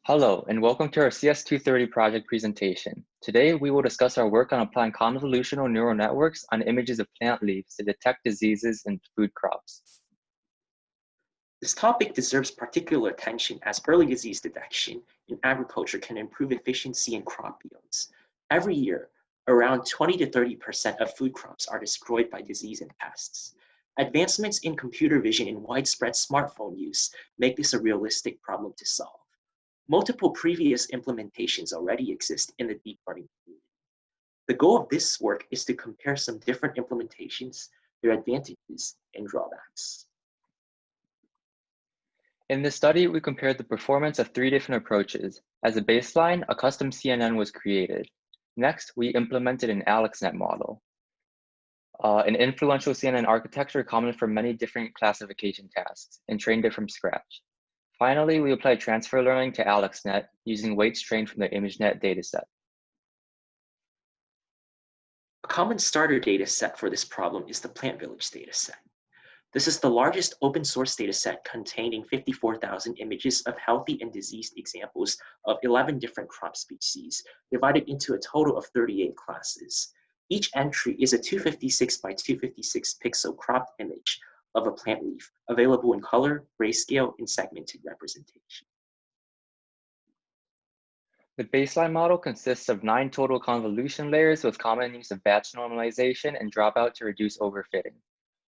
Hello, and welcome to our CS230 project presentation. Today, we will discuss our work on applying convolutional neural networks on images of plant leaves to detect diseases in food crops. This topic deserves particular attention as early disease detection in agriculture can improve efficiency in crop yields. Every year, around 20 to 30% of food crops are destroyed by disease and pests. Advancements in computer vision and widespread smartphone use make this a realistic problem to solve. Multiple previous implementations already exist in the deep learning community. The goal of this work is to compare some different implementations, their advantages and drawbacks. In this study, we compared the performance of three different approaches. As a baseline, a custom CNN was created. Next, we implemented an AlexNet model, an influential CNN architecture common for many different classification tasks, and trained it from scratch. Finally, we applied transfer learning to AlexNet using weights trained from the ImageNet dataset. A common starter dataset for this problem is the Plant Village dataset. This is the largest open source dataset containing 54,000 images of healthy and diseased examples of 11 different crop species, divided into a total of 38 classes. Each entry is a 256 by 256 pixel cropped image of a plant leaf, available in color, grayscale, and segmented representation. The baseline model consists of 9 total convolution layers with common use of batch normalization and dropout to reduce overfitting.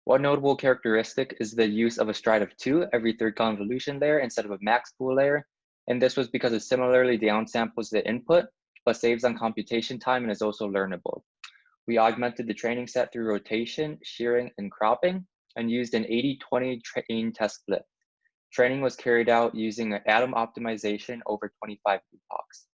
One notable characteristic is the use of a stride of 2 every third convolution layer instead of a max pool layer, and this was because it similarly downsamples the input, but saves on computation time and is also learnable. We augmented the training set through rotation, shearing, and cropping, and used an 80-20 train test split. Training was carried out using an atom optimization over 25 epochs.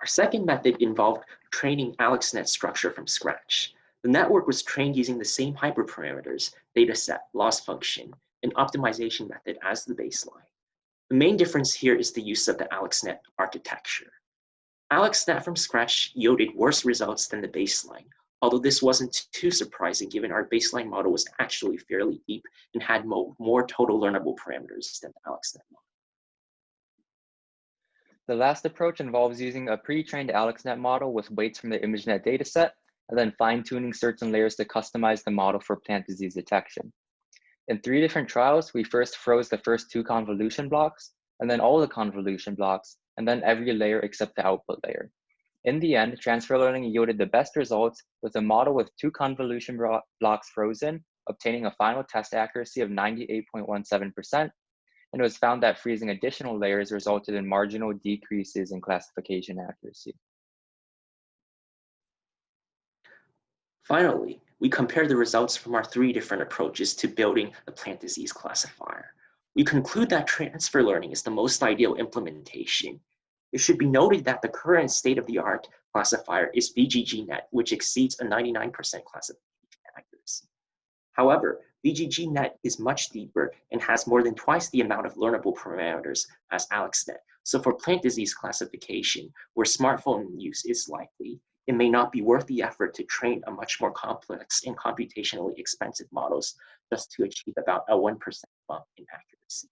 Our second method involved training AlexNet structure from scratch. The network was trained using the same hyperparameters, dataset, loss function, and optimization method as the baseline. The main difference here is the use of the AlexNet architecture. AlexNet from scratch yielded worse results than the baseline, although this wasn't too surprising given our baseline model was actually fairly deep and had more total learnable parameters than the AlexNet model. The last approach involves using a pre-trained AlexNet model with weights from the ImageNet dataset, and then fine-tuning certain layers to customize the model for plant disease detection. In 3 different trials, we first froze the first 2 convolution blocks, and then all the convolution blocks, and then every layer except the output layer. In the end, transfer learning yielded the best results with a model with 2 convolution blocks frozen, obtaining a final test accuracy of 98.17%, and it was found that freezing additional layers resulted in marginal decreases in classification accuracy. Finally, we compared the results from our 3 different approaches to building the plant disease classifier. We conclude that transfer learning is the most ideal implementation. It should be noted that the current state-of-the-art classifier is VGGNet, which exceeds a 99% classification accuracy. However, VGGNet is much deeper and has more than twice the amount of learnable parameters as AlexNet. So for plant disease classification, where smartphone use is likely, it may not be worth the effort to train a much more complex and computationally expensive models just to achieve about a 1% bump in accuracy.